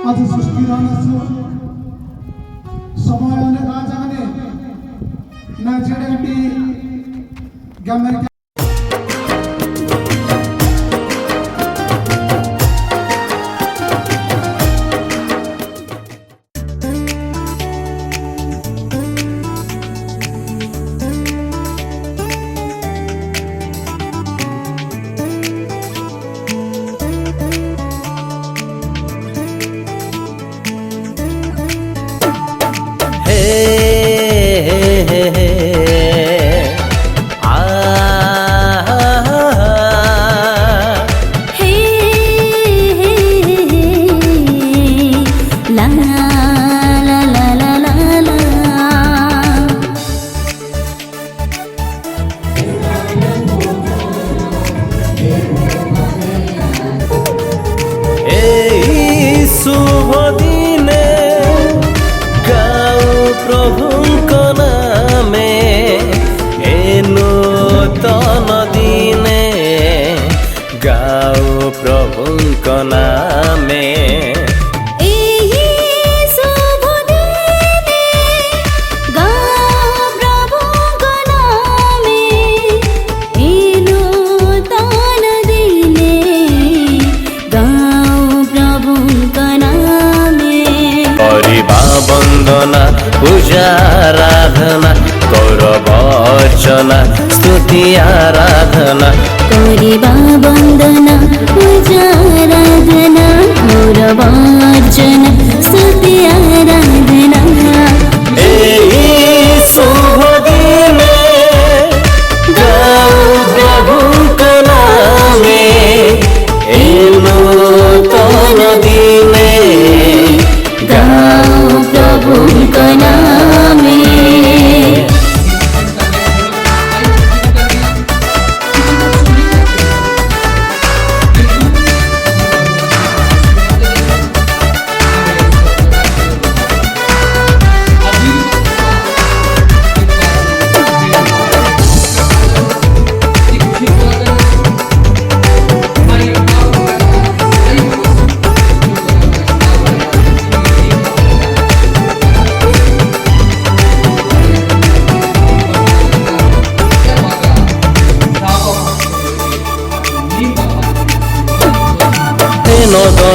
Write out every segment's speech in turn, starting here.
आज सृष्टि समय जाने ना जेडी गमर पूजाराधना गौरव अर्चना स्तुति आराधना करिबा वंदना पूजाराधना गौरव अर्चना स्तुति आराधना शुभ दिने गाओ प्रभुଙ୍କ नामे नूतन दिने गाओ प्रभुଙ୍କ नामे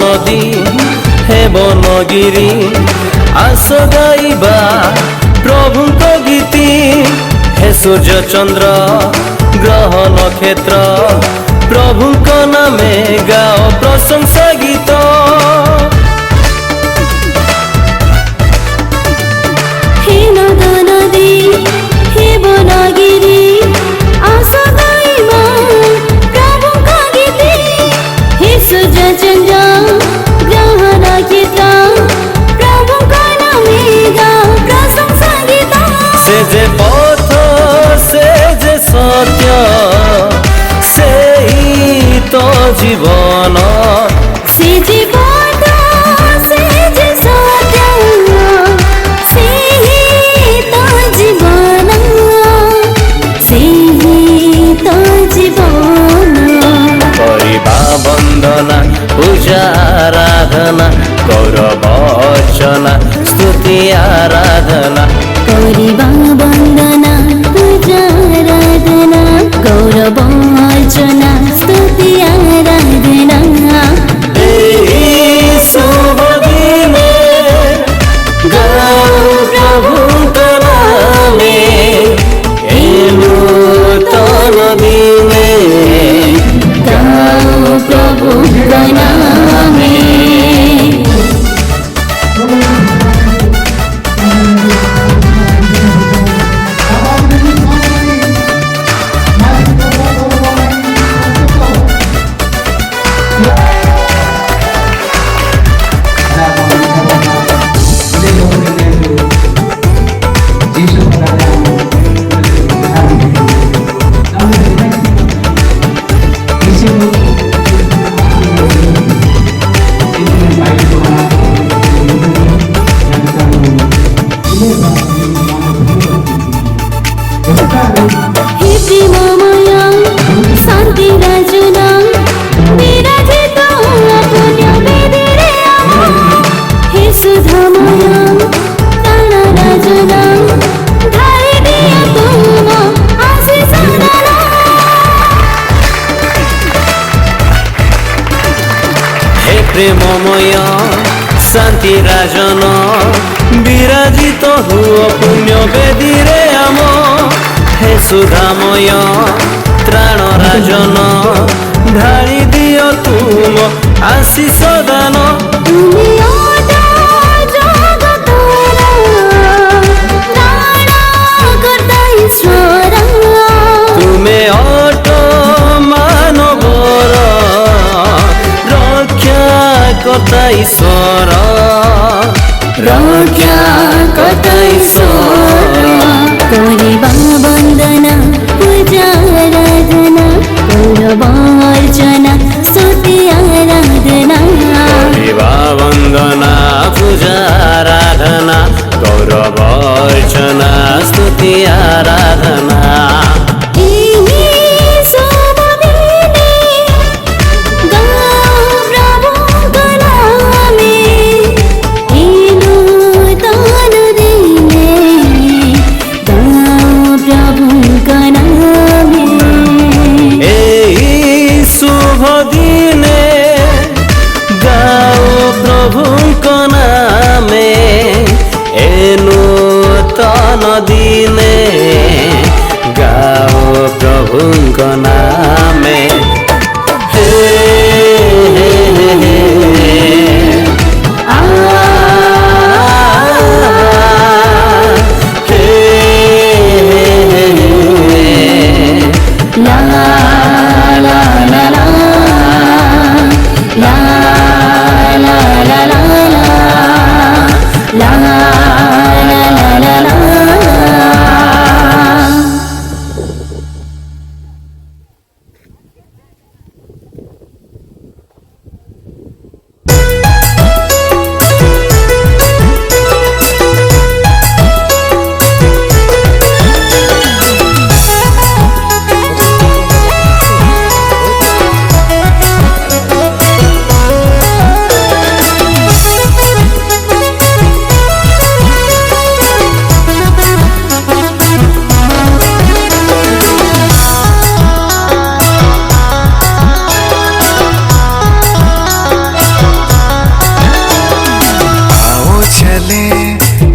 नदी हे बनगिरी आस गाइबा प्रभुଙ୍କ गीति हे सूर्य चंद्र ग्रह नक्षत्र प्रभुଙ୍କ नामे गाओ प्रशंसा गीत हे नदी हे बनगिरी आस गाइबा प्रभुଙ୍କ गीति हे सूर्य चंद्र ग्रह नक्षत्र प्रभुଙ୍କ नामे गाओ प्रशंसा गीत से जे पथ से जे सत्य से ही तो जीवन से जीवन से जे सत्य से ही तो जीवन से ही तो जीवन करिबा वंदना पूजा आराधना गौरव अर्चना स्तुति आराधना करिबा वंदना पूजा आराधना गौरव अर्चना स्तुति आराधना शुभ दिने गाओ प्रभुଙ୍କ नामे नूतन दिने गाओ प्रभुଙ୍କ नामे ପ୍ରେମମୟ ଶାନ୍ତି ରାଜନ ବିରାଜିତ ହୁଅ ପୁଣ୍ୟ ବେଦୀରେ ଆମ ହେ ସୁଧାମୟ ତ୍ରାଣ ରାଜନ ଢାଳି ଦିଅ ତୁମ ଆଶିଷ ଦାନ তুমি অটো জগতর ত্রাণকর্তা ঈশ্বর ତୁମେ ଅଟ ମାନବର ରକ୍ଷା କର୍ତ୍ତା ଈଶ୍ୱର রক্ষা কর্তা ঈশ্বর করিবা বন্দনা পূজা আরাধনা করব অর্চনা স্তুতি আরাধনা କରିବା ବନ୍ଦନା ପୂଜା ଆରାଧନା ଗୌରବ ଅର୍ଚ୍ଚନା ସ୍ତୁତି ଆରାଧନା এই শুভ দিনে গাও প্রভু নামে এই নূতন দিনে গাও প্রভু নামে ଏହି ଶୁଭ ଦିନେ ଗାଓ ପ୍ରଭୁଙ୍କ ନାମେ ଏ ନୂତନ ଦିନେ ଗାଓ ପ୍ରଭୁଙ୍କ ନାମେ ହେ ହେ ହେ ଆ ହେ La la la la la la la la la la la la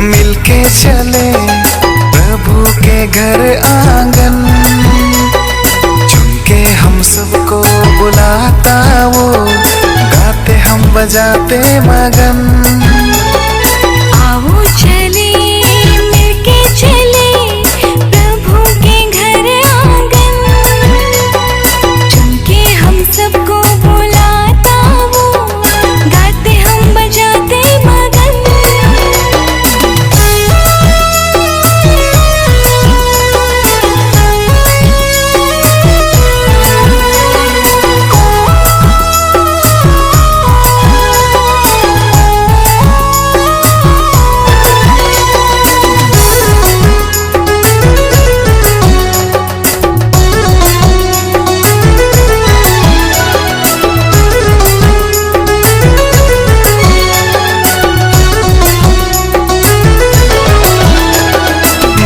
मिलके चले प्रभु के घर आंगन चुन के हम सबको बुलाता वो गाते हम बजाते मगन आओ चले मिलके चले प्रभु के घर आंगन चुन के हम सबको बुलाता वो गाते हम बजाते मगन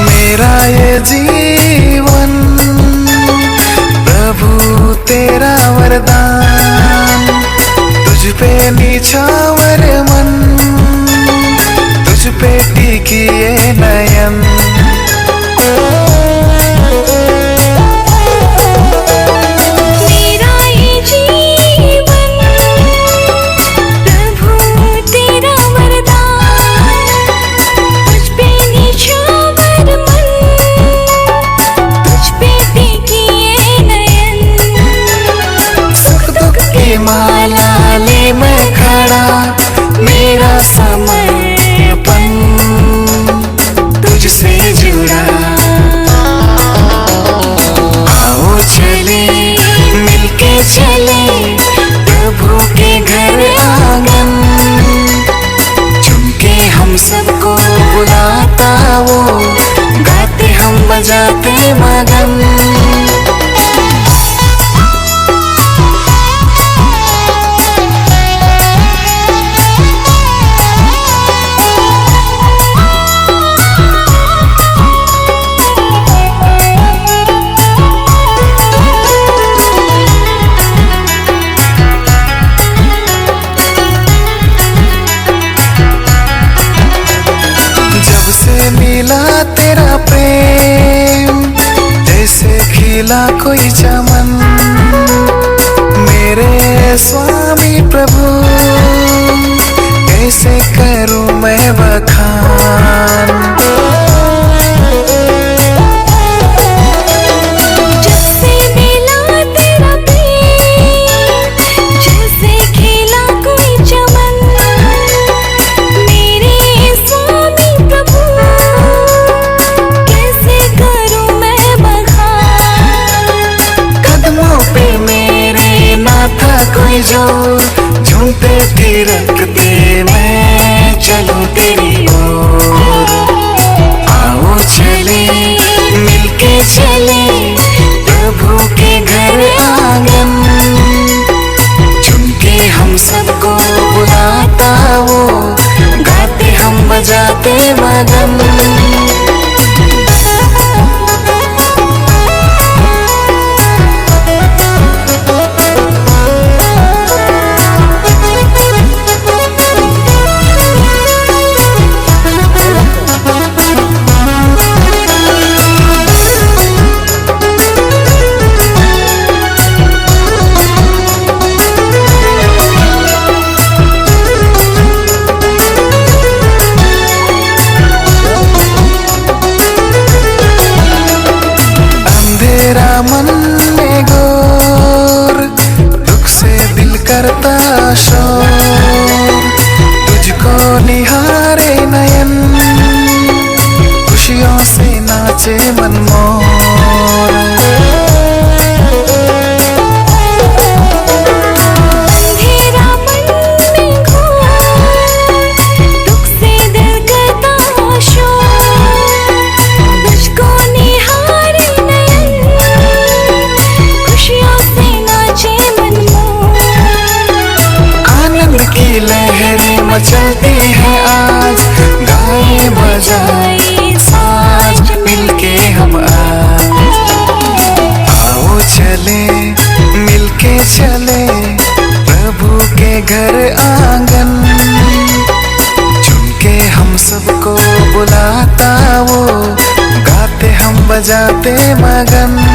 मेरा ये जीवन प्रभु तेरा वरदान तुझ पे निछावर मन तुझ पे टिकी ये नयन मेरा ये जीवन प्रभु तेरा वरदान तुझ पे निछावर मन तुझ पे टिकी ये नयन सुख दुख की माला ले मैं खड़ा मेरा समर्पण तुझसे से मिला तेरा प्रेम, जैसे खिला कोई चमन। मेरे स्वामी प्रभु कैसे करूं मैं बखान। कोई जो झूमते थिरकते मैं चलूं तेरी ओर। आओ चले मिलके चले प्रभु के घर आंगन, चुन के हम सबको बुलाता वो, गाते हम बजाते मगन। मन में गोर दुख से दिल करता शोर, तुझको निहारे नयन खुशियों से नाचे मन मोर। लहरें मचलती है आज, गाए बजाए साज मिलके हम आज। आओ चले मिलके चले प्रभु के घर आंगन, चुन के हम सबको बुलाता वो, गाते हम बजाते मगन।